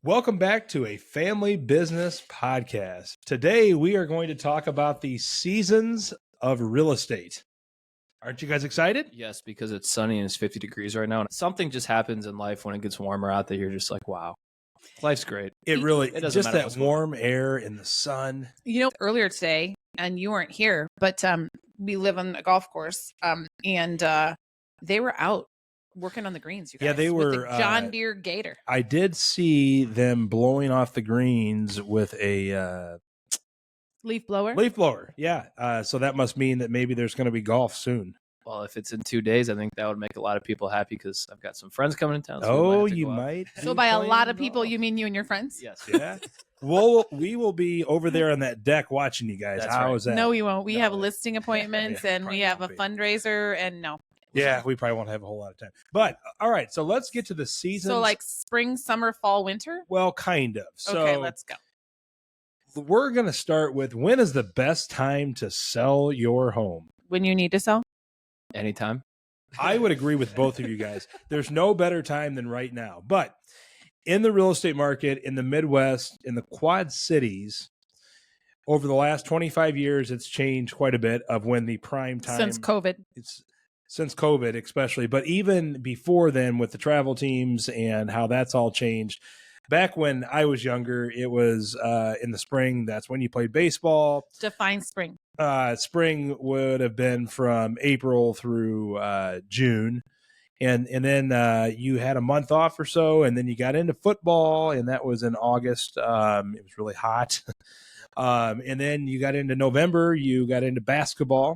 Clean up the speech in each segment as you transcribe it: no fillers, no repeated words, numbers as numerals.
Welcome back to a family business podcast. Today, we are going to talk about the seasons of real estate. Aren't you guys excited? Yes, because it's sunny and it's 50 degrees right now. And something just happens in life when it gets warmer out there. You're just like, wow, life's great. It really, It doesn't just matter that what's going warm air in the sun. You know, earlier today, and you weren't here, but we live on a golf course, and they were out working on the greens. You guys, Yeah, they with were, the John Deere Gator. I did see them blowing off the greens with a Leaf blower. leaf blower. Yeah. So that must mean that maybe there's going to be golf soon. Well, if it's in 2 days, I think that would make a lot of people happy because I've got some friends coming in town. So Oh, you might. So be by a playing lot of people, golf. you mean you and your friends? Yes. Yeah. Well, we will be over there on that deck watching you guys. That's How right. is that? No, we won't. We No, have it- listing appointments and we probably have a won't be. fundraiser, and no. Yeah, we probably won't have a whole lot of time. But all right, so let's get to the seasons. So like spring, summer, fall, winter. well, kind of. So Okay, let's go. we're going to start with, when is the best time to sell your home? When you need to sell. Anytime. I would agree with both of you guys. There's no better time than right now. But in the real estate market, in the Midwest, in the Quad Cities, over the last 25 years, it's changed quite a bit of when the prime time. Since COVID. Since COVID, especially, but even before then with the travel teams and how that's all changed. Back when I was younger, it was in the spring. That's when you played baseball. Define spring. Spring would have been from April through June. And then you had a month off or so, and then you got into football, and that was in August. It was really hot. And then you got into November, you got into basketball.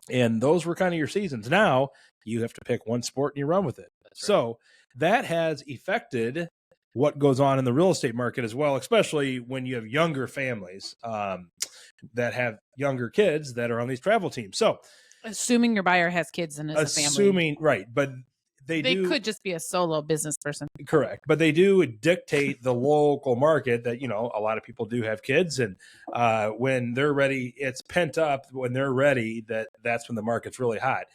And those were kind of your seasons. Now you have to pick one sport and you run with it. That's right. So that has affected what goes on in the real estate market as well, especially when you have younger families that have younger kids that are on these travel teams. So Assuming your buyer has kids and is a family. assuming, right, but they Could just be a solo business person. correct, but they do dictate the local market that, you know, a lot of people do have kids, and when they're ready, it's pent up. When they're ready, that's when the market's really hot.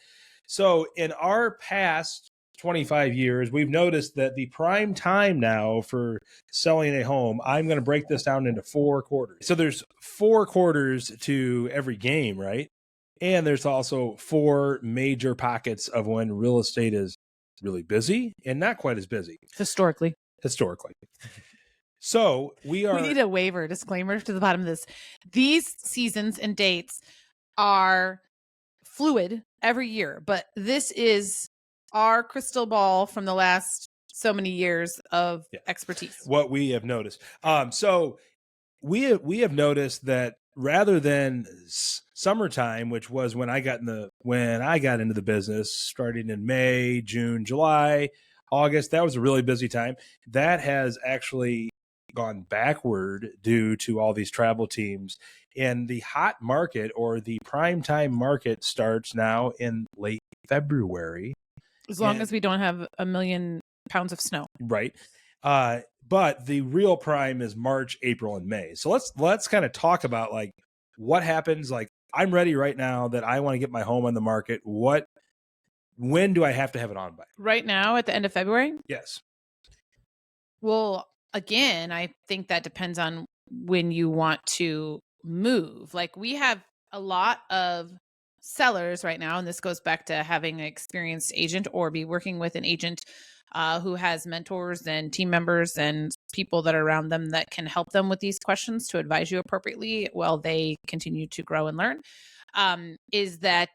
So in our past 25 years, we've noticed that the prime time now for selling a home, I'm going to break this down into 4 quarters. So there's 4 quarters to every game, right? And there's also 4 major pockets of when real estate is really busy and not quite as busy Historically. So we need a waiver disclaimer to the bottom of this. These seasons and dates are fluid every year, but this is our crystal ball from the last so many years of expertise. what we have noticed. So we have noticed that rather than summertime, which was when I got into the business, starting in May, June, July, August, that was a really busy time. That has actually gone backward due to all these travel teams. And the hot market, or the prime time market, starts now in late February. As long as we don't have 1 million pounds of snow. Right. But the real prime is March, April, and May. So let's kind of talk about like what happens. Like, I'm ready right now that I want to get my home on the market. When do I have to have it on by? Right now at the end of February? Yes. Well, again, I think that depends on when you want to move. Like, we have a lot of sellers right now, and this goes back to having an experienced agent or be working with an agent who has mentors and team members and people that are around them that can help them with these questions to advise you appropriately while they continue to grow and learn. Is that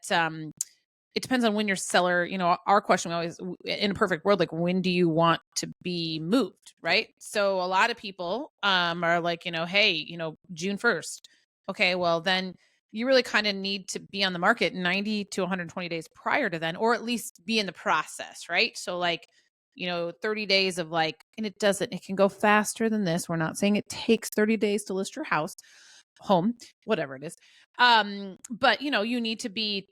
it depends on when your seller, you know, our question always, in a perfect world, like, when do you want to be moved, right? So a lot of people are like, you know, hey, you know, June 1st. Okay, well, then you really kind of need to be on the market 90 to 120 days prior to then, or at least be in the process, right? So like, you know, 30 days of like, and it can go faster than this. We're not saying it takes 30 days to list your home, whatever it is. But you know, you need to be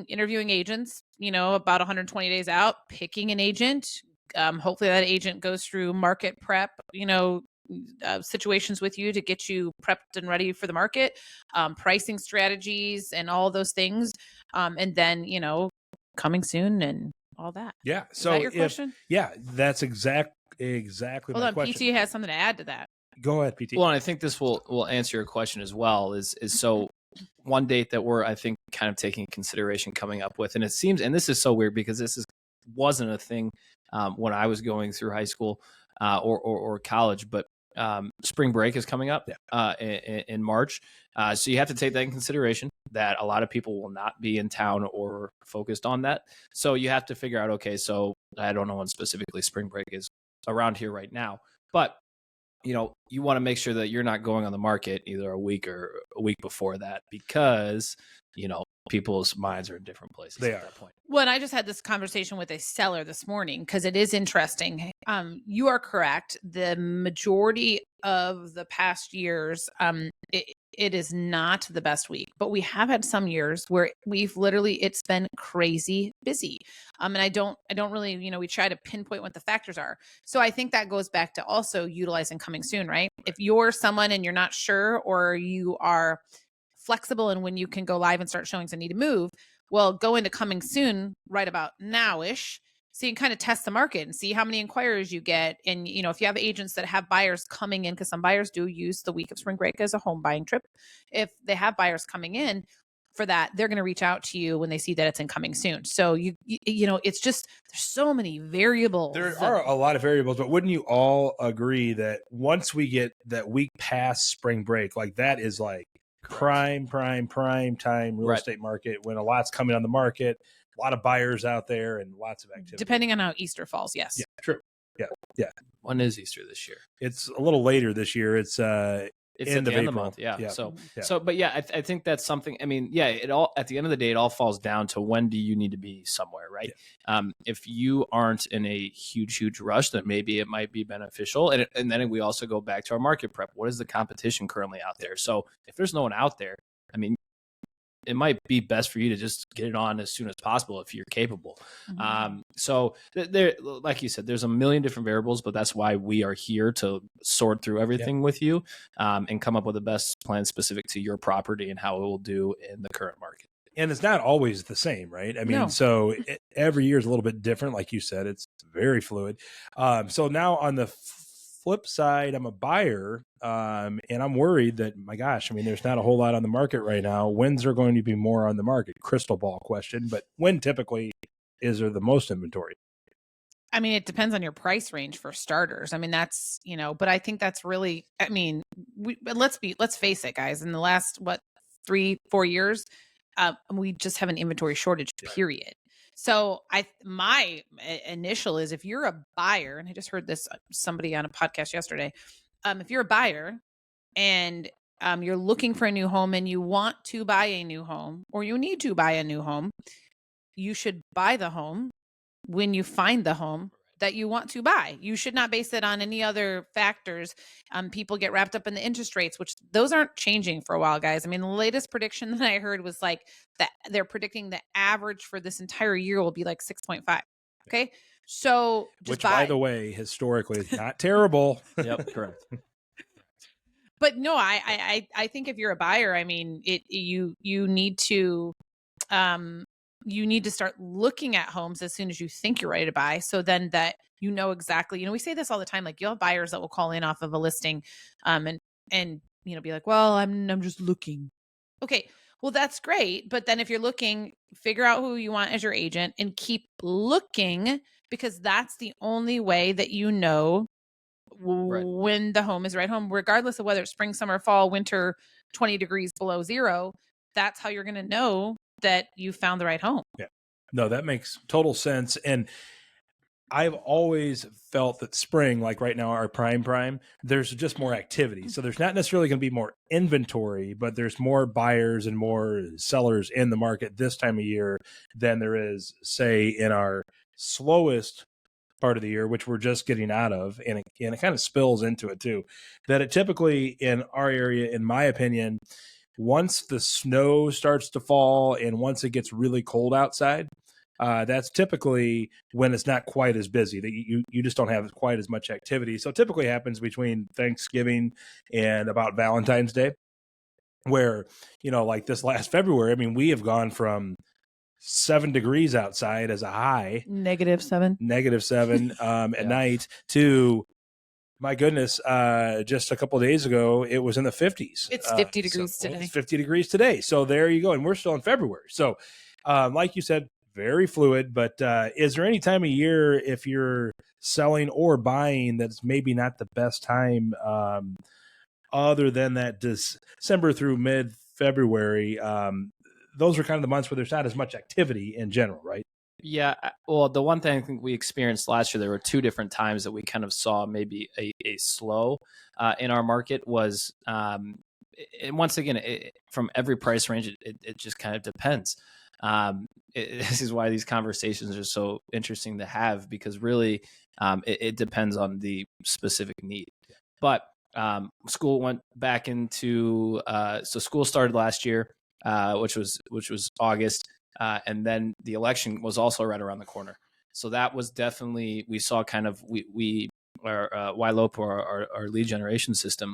interviewing agents, you know, about 120 days out, picking an agent. Hopefully that agent goes through market prep, you know, situations with you to get you prepped and ready for the market, pricing strategies and all those things. And then, you know, coming soon and all that. Yeah. Is that your question? Yeah, that's exactly Hold my on, question. PT has something to add to that. Go ahead, PT. Well, and I think this will answer your question as well. Is so one date that we're, I think, kind of taking consideration coming up with, and it seems, and this is so weird because wasn't a thing when I was going through high school or college, but spring break is coming up in March. So you have to take that in consideration that a lot of people will not be in town or focused on that. So you have to figure out, okay, so I don't know when specifically spring break is around here right now, but you want to make sure that you're not going on the market either a week or a week before that because, people's minds are in different places They at are. that point. Well, and I just had this conversation with a seller this morning because it is interesting. You are correct. The majority of the past years, it is not the best week, but we have had some years where it's been crazy busy. And I don't really, we try to pinpoint what the factors are. So I think that goes back to also utilizing coming soon, right? If you're someone and you're not sure, or you are flexible and when you can go live and start showings and need to move, well, go into coming soon right about now-ish, so you can kind of test the market and see how many inquiries you get. And if you have agents that have buyers coming in, because some buyers do use the week of spring break as a home buying trip, if they have buyers coming in for that, they're going to reach out to you when they see that it's incoming soon. So it's just, there's so many variables. There are a lot of variables, but wouldn't you all agree that once we get that week past spring break, like that is like prime time real estate market, when a lot's coming on the market, a lot of buyers out there and lots of activity. Depending on how Easter falls, yes. Yeah, true. Yeah. When is Easter this year? It's a little later this year. It's end of the month. Yeah. So, but yeah, I think that's something. I mean, yeah, it all, at the end of the day, it all falls down to when do you need to be somewhere, right? Yeah. If you aren't in a huge rush, then maybe it might be beneficial. And then we also go back to our market prep. What is the competition currently out there? So if there's no one out there, I mean, it might be best for you to just get it on as soon as possible if you're capable. Mm-hmm. So there, like you said, there's a million different variables, but that's why we are here to sort through everything with you and come up with the best plan specific to your property and how it will do in the current market. And it's not always the same, right? I mean, so every year is a little bit different. Like you said, it's very fluid. So now on the flip side, I'm a buyer, and I'm worried that, my gosh, I mean, there's not a whole lot on the market right now. When's there going to be more on the market? Crystal ball question, but when typically is there the most inventory? I mean, it depends on your price range for starters. I mean, that's, but I think that's really, I mean, let's face it, guys, in the last, 3-4 years, we just have an inventory shortage, period. So my initial is, if you're a buyer, and I just heard this somebody on a podcast yesterday, if you're a buyer and you're looking for a new home and you want to buy a new home, or you need to buy a new home, you should buy the home when you find the home that you want to buy. You should not base it on any other factors. People get wrapped up in the interest rates, which those aren't changing for a while, guys. I mean, the latest prediction that I heard was like that they're predicting the average for this entire year will be like 6.5. Okay. So which, by the way, historically is not terrible. Yep. Correct. But no, I think if you're a buyer, I mean, you need to, you need to start looking at homes as soon as you think you're ready to buy. So then that, exactly, we say this all the time, like you'll have buyers that will call in off of a listing, and be like, well, I'm just looking. Okay. Well, that's great. But then if you're looking, figure out who you want as your agent and keep looking, because that's the only way that when the home is right home, regardless of whether it's spring, summer, fall, winter, 20 degrees below zero. That's how you're going to know that you found the right home. Yeah. No, that makes total sense. And I've always felt that spring, like right now, our prime, there's just more activity. So there's not necessarily going to be more inventory, but there's more buyers and more sellers in the market this time of year than there is, say, in our slowest part of the year, which we're just getting out of. And it kind of spills into it too, that it typically in our area, in my opinion, once the snow starts to fall and once it gets really cold outside, that's typically when it's not quite as busy, that you just don't have quite as much activity. So it typically happens between Thanksgiving and about Valentine's Day, where, like this last February, I mean, we have gone from 7 degrees outside as a high, -7 at night, to my goodness, just a couple of days ago, it was in the 50s. It's 50 degrees today. It's 50 degrees today. So there you go. And we're still in February. So like you said, very fluid. But is there any time of year, if you're selling or buying, that's maybe not the best time other than that December through mid-February? Those are kind of the months where there's not as much activity in general, right? Yeah. Well, the one thing I think we experienced last year, there were 2 different times that we kind of saw maybe a slow in our market was, and once again, from every price range, it just kind of depends. This is why these conversations are so interesting to have, because really it depends on the specific need. But school went back into, so school started last year, which was August. And then the election was also right around the corner. So that was definitely, we saw kind of, our YLOP, our lead generation system,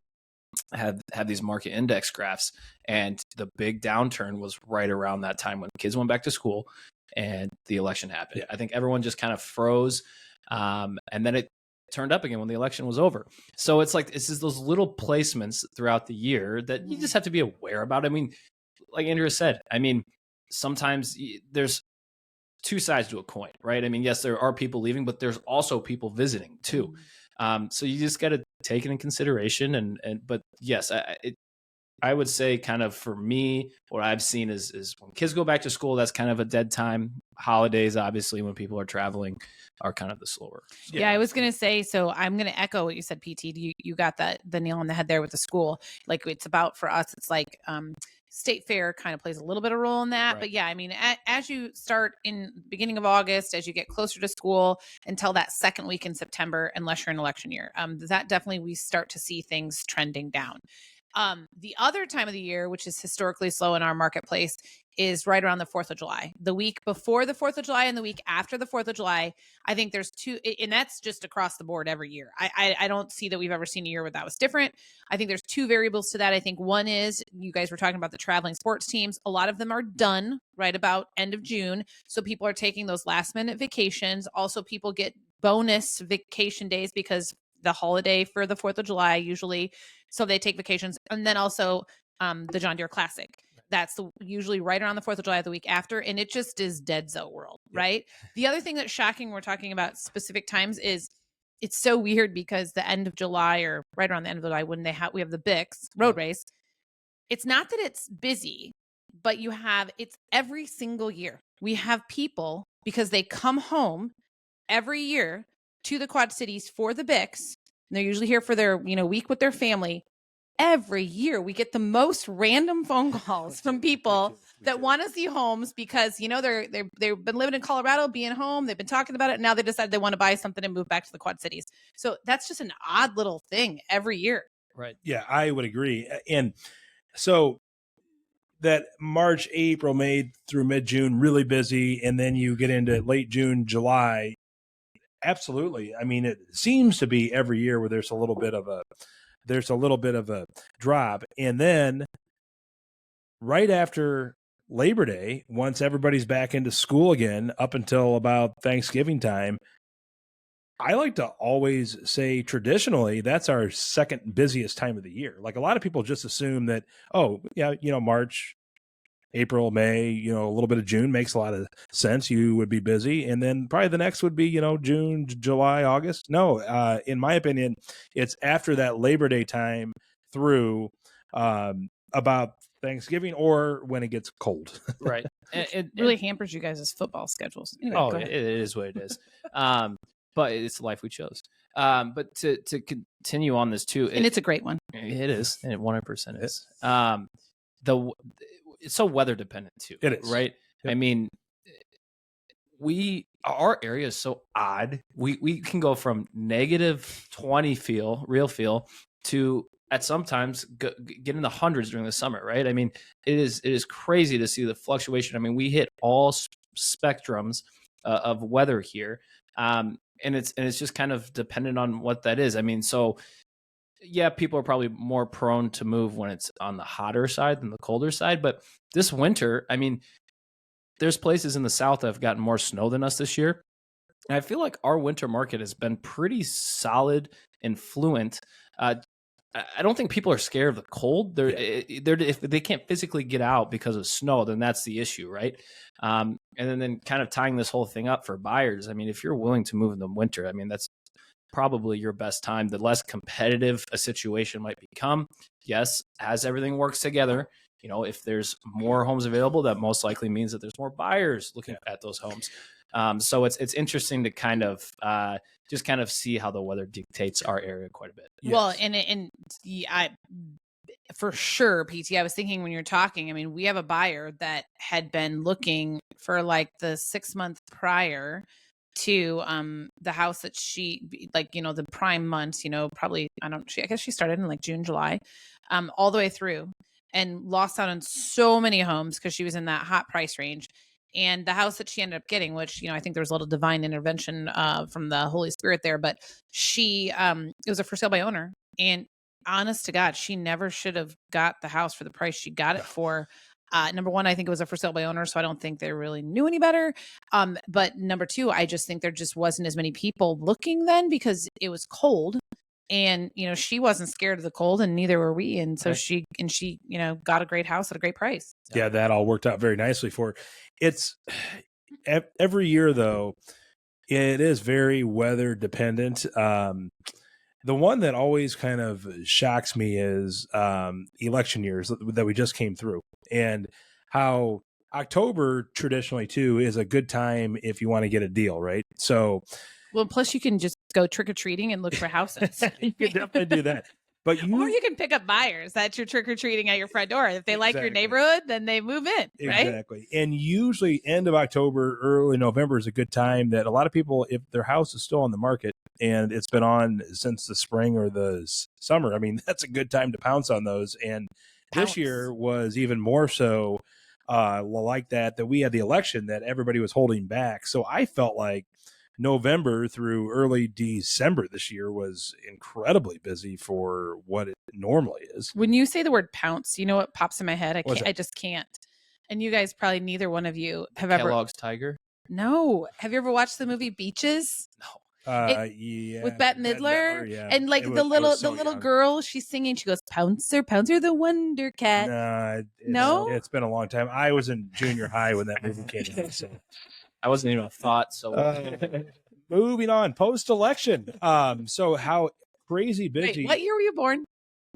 had these market index graphs, and the big downturn was right around that time when kids went back to school and the election happened. I think everyone just kind of froze, and then it turned up again when the election was over. So it's like, it's just those little placements throughout the year that you just have to be aware about. I mean, like Andrea said, I mean, sometimes there's 2 sides to a coin, right? I mean, yes, there are people leaving, but there's also people visiting too. So you just got to take it in consideration. But yes, I would say kind of for me, what I've seen is when kids go back to school, that's kind of a dead time. Holidays, obviously, when people are traveling, are kind of the slower. So. Yeah, I was going to say, so I'm going to echo what you said, PT. You got the nail on the head there with the school. Like, it's about, for us, it's like state fair kind of plays a little bit of role in that. Right. But yeah, I mean, as you start in beginning of August, as you get closer to school until that second week in September, unless you're in election year, that definitely we start to see things trending down. The other time of the year, which is historically slow in our marketplace, is right around the 4th of July. The week before the 4th of July and the week after the 4th of July, I think there's 2, and that's just across the board every year. I don't see that we've ever seen a year where that was different. I think there's 2 variables to that. I think one is, you guys were talking about the traveling sports teams. A lot of them are done right about end of June. So people are taking those last minute vacations. Also, people get bonus vacation days because the holiday for the 4th of July usually. So they take vacations. And then also the John Deere Classic. That's usually right around the 4th of July, the week after. And it just is dead zone world, right? The other thing that's shocking, we're talking about specific times, is it's so weird because the end of July, or right around the end of July, when we have the BIX road race, it's not that it's busy, but it's every single year. We have people, because they come home every year to the Quad Cities for the BIX, and they're usually here for their week with their family. Every year we get the most random phone calls from people that want to see homes because they've been living in Colorado, being home, they've been talking about it, and now they decide they want to buy something and move back to the Quad Cities. So that's just an odd little thing every year. Right. Yeah, I would agree. And so that March, April, May through mid-June, really busy, and then you get into late June, July. Absolutely. I mean, it seems to be every year where there's a little bit of a drop. And then right after Labor Day, once everybody's back into school again, up until about Thanksgiving time, I like to always say traditionally that's our second busiest time of the year. Like, a lot of people just assume that, oh yeah, March, April, May, a little bit of June makes a lot of sense. You would be busy. And then probably the next would be, June, July, August. No, in my opinion, it's after that Labor Day time through about Thanksgiving, or when it gets cold. Right. It really hampers you guys' football schedules. Anyway, it is what it is. But it's the life we chose. But to continue on this too. And it's a great one. It is. And it 100% is. It's so weather dependent too. It is. Right. Yep. I mean, our area is so odd. We can go from -20 real feel to at sometimes get in the hundreds during the summer. Right. I mean, it is crazy to see the fluctuation. I mean, we hit all spectrums of weather here. And it's just kind of dependent on what that is. I mean, so yeah, people are probably more prone to move when it's on the hotter side than the colder side. But this winter, I mean, there's places in the South that have gotten more snow than us this year. And I feel like our winter market has been pretty solid and fluent. I don't think people are scared of the cold. If they can't physically get out because of snow, then that's the issue, right? And then kind of tying this whole thing up for buyers. I mean, if you're willing to move in the winter, I mean, that's probably your best time. The less competitive a situation might become. Yes, as everything works together, if there's more homes available, that most likely means that there's more buyers looking at those homes. So it's interesting to kind of just kind of see how the weather dictates our area quite a bit. Yes. Well, and I for sure, PT, I was thinking when you're talking, I mean, we have a buyer that had been looking for like the 6 month prior to the house that she, like, the prime months, probably, I guess she started in like June, July, all the way through, and lost out on so many homes because she was in that hot price range. And the house that she ended up getting, which, I think there was a little divine intervention from the Holy Spirit there, but she, it was a for sale by owner. And honest to God, she never should have got the house for the price she got it for. Number one, I think it was a for sale by owner, so I don't think they really knew any better. But number two, I just think there just wasn't as many people looking then because it was cold. And, she wasn't scared of the cold, and neither were we. And so she got a great house at a great price. Yeah, that all worked out very nicely for her. It's every year, though, it is very weather dependent. The one that always kind of shocks me is election years that we just came through, and how October traditionally, too, is a good time if you want to get a deal, right? So, well, plus you can just go trick-or-treating and look for houses. You can definitely do that. But or you can pick up buyers that you're trick-or-treating at your front door. If they like your neighborhood, then they move in, right? Exactly. And usually end of October, early November is a good time that a lot of people, if their house is still on the market and it's been on since the spring or the summer, I mean, that's a good time to pounce on those. And this year was even more so like that we had the election that everybody was holding back. So I felt like November through early December this year was incredibly busy for what it normally is. When you say the word pounce, you know what pops in my head? I just can't. And you guys probably, neither one of you have Kellogg's Tiger? No. Have you ever watched the movie Beaches? No. Yeah, with Bette Midler, yeah. And like the little girl, she's singing. She goes, "Pouncer, Pouncer, the Wonder Cat." No, it's been a long time. I was in junior high when that movie came out. So I wasn't even a thought. So moving on, post election. So how crazy busy? Wait, what year were you born?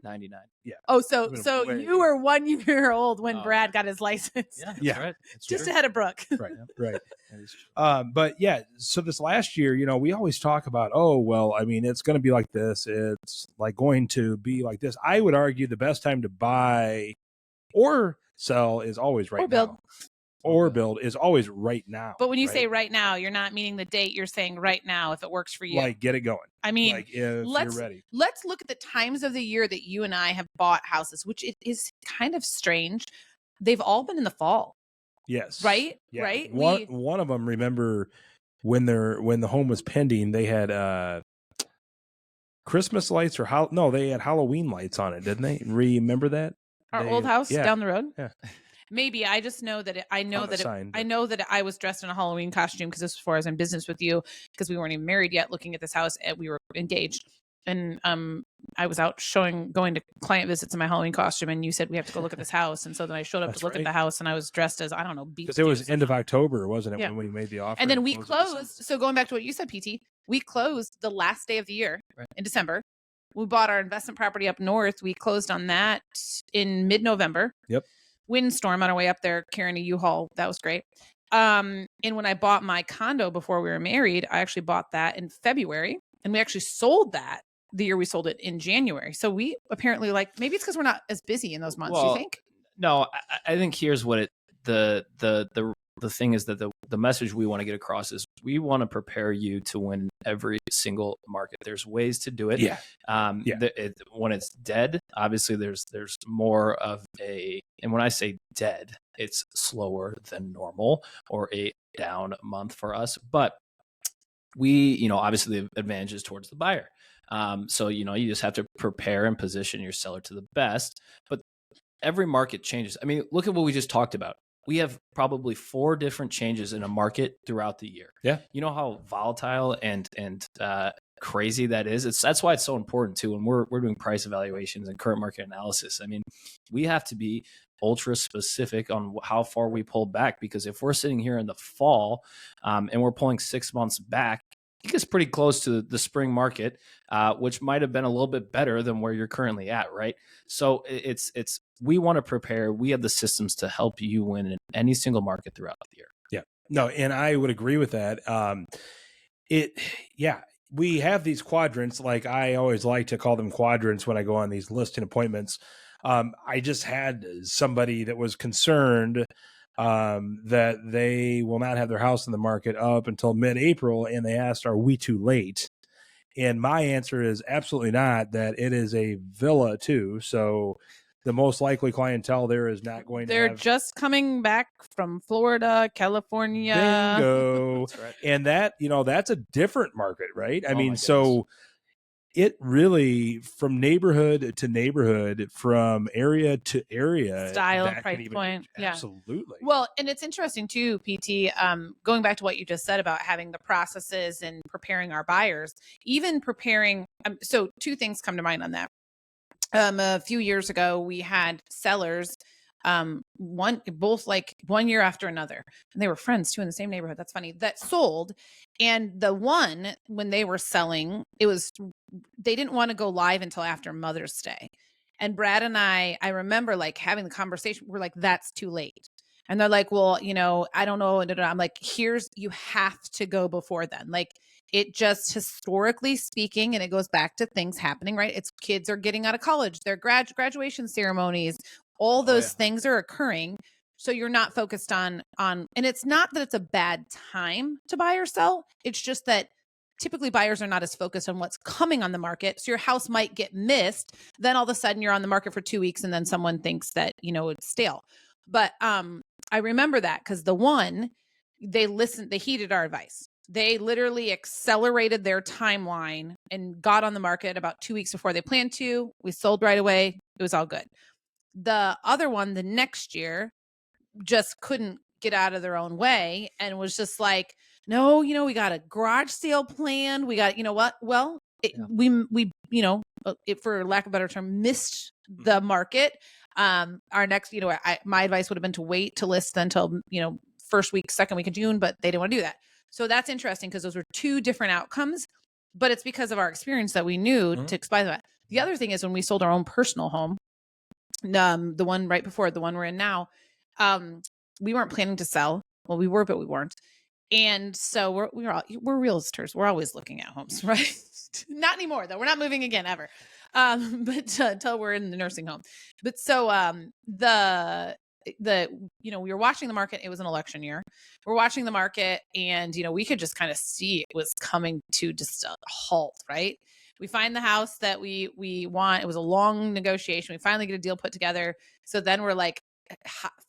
99. Yeah. Oh, so you were 1 year old when Brad got his license. Yeah. Right. Just ahead of Brooke. Right. But yeah, so this last year, we always talk about, I mean, it's going to be like this. It's like going to be like this. I would argue the best time to buy or sell is always right now. Or build is always right now. But when you say right now, you're not meaning the date. You're saying right now, if it works for you. Like, get it going. I mean, like if you're ready. Let's look at the times of the year that you and I have bought houses, which it is kind of strange. They've all been in the fall. Yes. Right? Yeah. Right? One of them, remember when the home was pending, they had Christmas lights they had Halloween lights on it, didn't they? Remember that? Our old house down the road? Yeah. Maybe. I just know that I know that I was dressed in a Halloween costume because this was before I was in business with you, because we weren't even married yet, looking at this house, and we were engaged. And I was out going to client visits in my Halloween costume, and you said we have to go look at this house, and so then I showed up to look at the house, and I was dressed as, I don't know, because it was end of October, wasn't it, when we made the offer? And then we closed. So going back to what you said, PT, we closed the last day of the year in December. We bought our investment property up north. We closed on that in mid-November. Yep. Windstorm on our way up there, carrying a U-Haul. That was great. And when I bought my condo before we were married, I actually bought that in February, and we actually sold that the year we sold it in January. So we apparently, maybe it's because we're not as busy in those months. Do you think? No, I think here's what the thing is, that the message we want to get across is we want to prepare you to win every single market. There's ways to do it. Yeah. When it's dead, obviously there's more of and when I say dead, it's slower than normal or a down month for us. But we, obviously the advantage is towards the buyer. So, you just have to prepare and position your seller to the best. But every market changes. I mean, look at what we just talked about. we have probably 4 different changes in a market throughout the year. Yeah. You know how volatile and crazy that is? That's why it's so important too. When we're doing price evaluations and current market analysis, I mean, we have to be ultra specific on how far we pull back, because if we're sitting here in the fall and we're pulling 6 months back, it gets pretty close to the spring market, which might have been a little bit better than where you're currently at, right? So it's we want to prepare. We have the systems to help you win in any single market throughout the year. Yeah, no, and I would agree with that. We have these quadrants. Like I always like to call them quadrants when I go on these listing appointments. I just had somebody that was concerned that they will not have their house in the market up until mid-April, and they asked, "Are we too late?" And my answer is absolutely not. That it is a villa too, so the most likely clientele there is not going They're to have. just coming back from Florida, California. Bingo. That's right. And that, that's a different market, right? I Oh, mean, my so it really, from neighborhood to neighborhood, from area to area, Style, that price can even point. Yeah. absolutely. Well, and it's interesting too, PT, going back to what you just said about having the processes and preparing our buyers, even preparing. So 2 things come to mind on that. A few years ago, we had sellers, both like 1 year after another, and they were friends too in the same neighborhood. That's funny. That sold, and the one when they were selling, they didn't want to go live until after Mother's Day. And Brad and I remember like having the conversation. We're like, that's too late. And they're like, well, I don't know. And I'm like, you have to go before then. Like, it just historically speaking, and it goes back to things happening, right? It's kids are getting out of college, their graduation ceremonies, all those things are occurring. So you're not focused on, and it's not that it's a bad time to buy or sell. It's just that typically buyers are not as focused on what's coming on the market. So your house might get missed. Then all of a sudden you're on the market for 2 weeks and then someone thinks that, it's stale. But I remember that because they heeded our advice. They literally accelerated their timeline and got on the market about 2 weeks before they planned to. We sold right away. It was all good. The other one, the next year, just couldn't get out of their own way and was just like, no, we got a garage sale planned. We got, what? Well, we for lack of a better term, missed the market. Our next, my advice would have been to wait to list until, first week, second week of June, but they didn't want to do that. So that's interesting because those were 2 different outcomes, but it's because of our experience that we knew to explain that. The other thing is when we sold our own personal home, the one right before the one we're in now, we weren't planning to sell. Well, we were, but we weren't. And so we're realtors. We're always looking at homes, right? Not anymore though. We're not moving again ever. But until we're in the nursing home. But so we were watching the market. It was an election year. We're watching the market and, we could just kind of see it was coming to just a halt, right? We find the house that we want. It was a long negotiation. We finally get a deal put together. So then we're like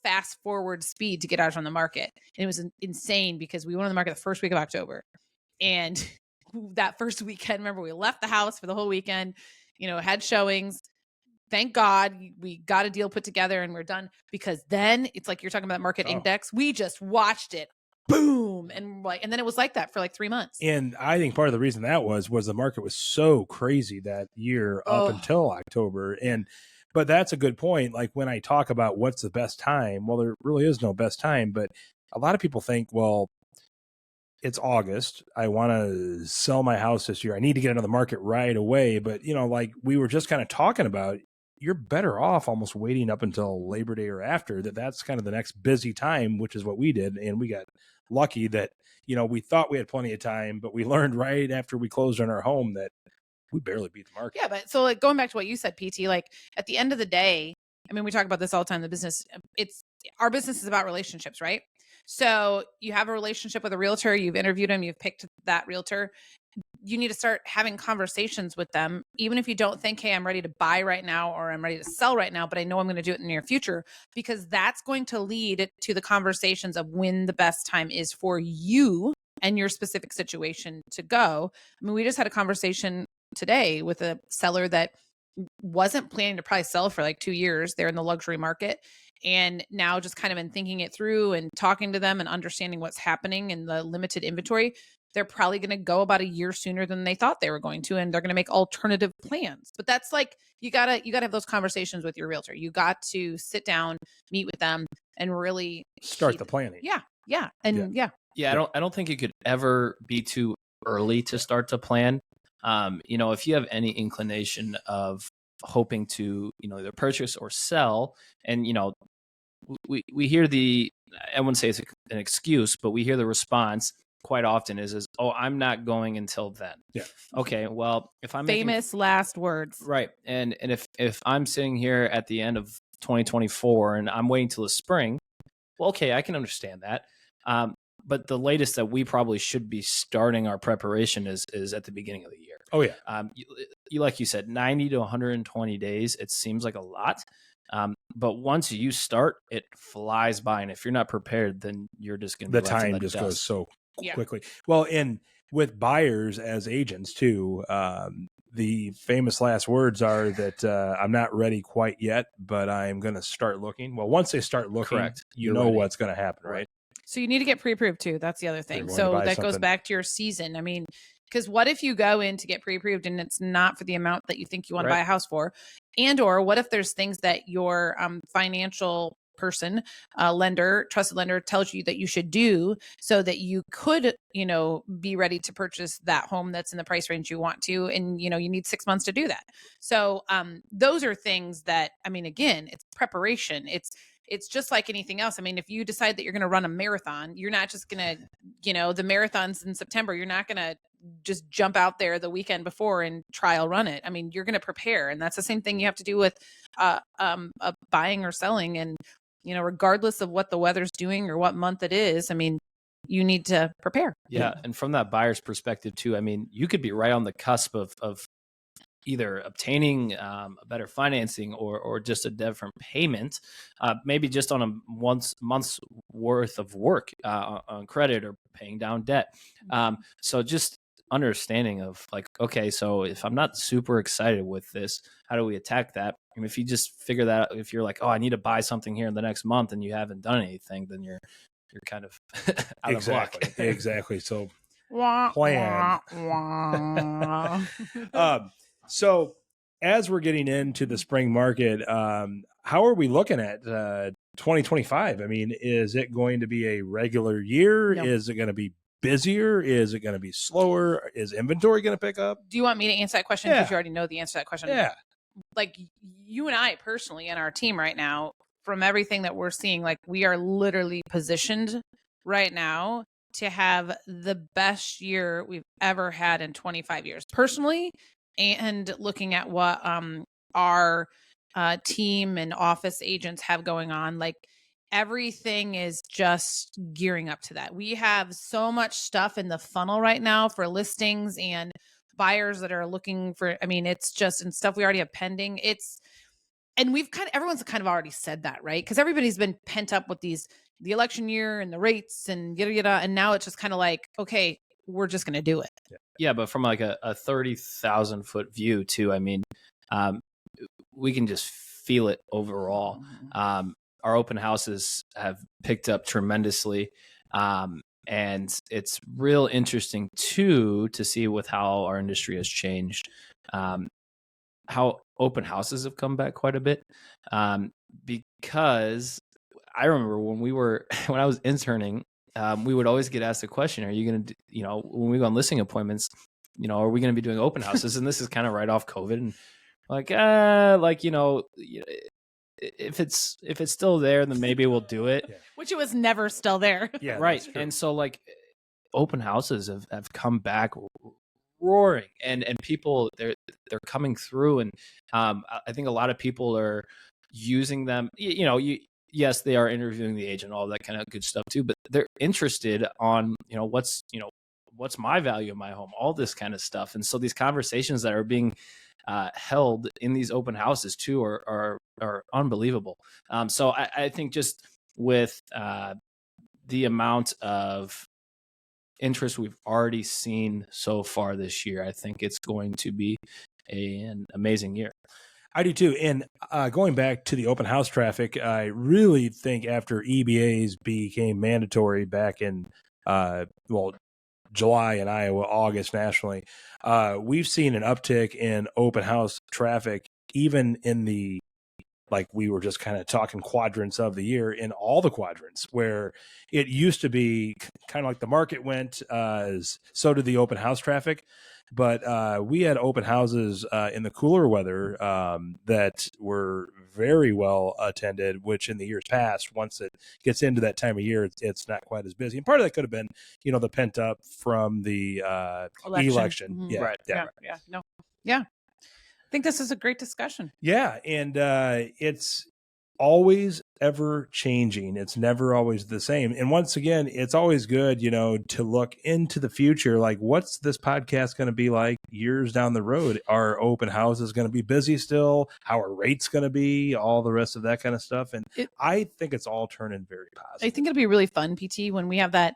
fast forward speed to get ours on the market. And it was insane because we went on the market the first week of October. And that first weekend, remember, we left the house for the whole weekend, had showings. Thank God we got a deal put together and we're done, because then it's like you're talking about market index. We just watched it boom. And then it was like that for like 3 months. And I think part of the reason that was the market was so crazy that year up until October. But that's a good point. Like when I talk about what's the best time, well, there really is no best time, but a lot of people think, well, it's August. I want to sell my house this year. I need to get into the market right away. But, like we were just kind of talking about, you're better off almost waiting up until Labor Day or after. That's kind of the next busy time, which is what we did. And we got lucky that, we thought we had plenty of time, but we learned right after we closed on our home that we barely beat the market. Yeah. But so like going back to what you said, PT, like at the end of the day, I mean, we talk about this all the time. Our business is about relationships, right? So you have a relationship with a realtor, you've interviewed them, you've picked that realtor. You need to start having conversations with them, even if you don't think, hey, I'm ready to buy right now or I'm ready to sell right now, but I know I'm going to do it in the near future, because that's going to lead to the conversations of when the best time is for you and your specific situation to go. I mean, we just had a conversation today with a seller that wasn't planning to probably sell for like 2 years. They're in the luxury market. And now just kind of in thinking it through and talking to them and understanding what's happening in the limited inventory, they're probably going to go about a year sooner than they thought they were going to, and they're going to make alternative plans. But that's like, you gotta have those conversations with your realtor. You got to sit down, meet with them, and really start the planning. Yeah. And yeah. I don't think it could ever be too early to start to plan. If you have any inclination of hoping to, either purchase or sell, and, we hear I wouldn't say it's an excuse, but we hear the response quite often is, oh, I'm not going until then. Yeah. Okay. Well, if I'm famous last words. Right. And if I'm sitting here at the end of 2024 and I'm waiting till the spring, well, okay, I can understand that. But the latest that we probably should be starting our preparation is at the beginning of the year. Oh yeah. You like you said, 90 to 120 days. It seems like a lot. But once you start, it flies by. And if you're not prepared, then you're just going to be the time just dust. goes so quickly. Well, and with buyers as agents too, the famous last words are that I'm not ready quite yet, but I'm going to start looking. Well, once they start looking, Correct. you know what's going to happen, right? So you need to get pre-approved too. That's the other thing. So that goes back to your season. I mean, because what if you go in to get pre-approved and it's not for the amount that you think you want to buy a house for? And or what if there's things that your financial person, trusted lender tells you that you should do so that you could, be ready to purchase that home that's in the price range you want to. And, you need 6 months to do that. So those are things that, I mean, again, it's preparation. It's just like anything else. I mean, if you decide that you're going to run a marathon, you're not just going to, the marathon's in September. You're not going to just jump out there the weekend before and trial run it. I mean, you're going to prepare. And that's the same thing you have to do with buying or selling. And, regardless of what the weather's doing or what month it is, I mean, you need to prepare. Yeah. And from that buyer's perspective too, I mean, you could be right on the cusp of either obtaining a better financing or just a different payment, maybe just on a month's worth of work on credit or paying down debt. So just understanding of like, okay, so if I'm not super excited with this, how do we attack that? And if you just figure that out, if you're like, oh, I need to buy something here in the next month and you haven't done anything, then you're kind of out of luck. Exactly. So plan. So as we're getting into the spring market, how are we looking at 2025? I mean, is it going to be a regular year? No. Is it going to be busier? Is it going to be slower? Is inventory going to pick up? Do you want me to answer that question? Because you already know the answer to that question. Yeah. Like you and I personally and our team right now, from everything that we're seeing, like we are literally positioned right now to have the best year we've ever had in 25 years. Personally, and looking at what our team and office agents have going on, like everything is just gearing up to that. We have so much stuff in the funnel right now for listings and buyers that are looking for, I mean, it's just, and stuff we already have pending. And everyone's kind of already said that, right? Because everybody's been pent up with the election year and the rates and yada, yada. And now it's just kind of like, okay, we're just going to do it. Yeah. But from like a 30,000 foot view too, I mean, we can just feel it overall. Our open houses have picked up tremendously. And it's real interesting too, to see with how our industry has changed, how open houses have come back quite a bit. Because I remember when I was interning, we would always get asked the question, are you going to, when we go on listing appointments, are we going to be doing open houses? And this is kind of right off COVID, and if it's still there, then maybe we'll do it. Yeah. Which it was never still there. Yeah. Right. And so like open houses have come back roaring, and people they're coming through. And I think a lot of people are using them, yes, they are interviewing the agent, all that kind of good stuff too, but they're interested on, what's my value in my home, all this kind of stuff. And so these conversations that are being held in these open houses too are unbelievable. So I think just with the amount of interest we've already seen so far this year, I think it's going to be an amazing year. I do too. And going back to the open house traffic, I really think after EBAs became mandatory back in, July in Iowa, August nationally, we've seen an uptick in open house traffic, even in the, like we were just kind of talking quadrants of the year, in all the quadrants, where it used to be kind of like the market went, so did the open house traffic. But we had open houses in the cooler weather that were very well attended, which in the years past, once it gets into that time of year, it's not quite as busy. And part of that could have been, the pent up from the election. Mm-hmm. Yeah, Right. Yeah. No. Yeah. I think this is a great discussion. Yeah. And it's always ever changing. It's never always the same. And once again, it's always good, to look into the future. Like, what's this podcast going to be like years down the road? Are open houses going to be busy still? How are rates going to be? All the rest of that kind of stuff. And I think it's all turning very positive. I think it'll be really fun, PT, when we have that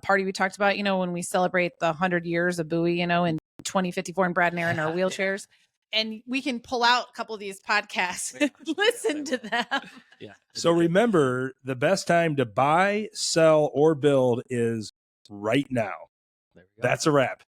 party we talked about, when we celebrate the 100 years of BOEYE, in 2054 in Brad and Aaron, our wheelchairs. And we can pull out a couple of these podcasts and listen to them. Yeah. So remember, the best time to buy, sell, or build is right now. There we go. That's a wrap.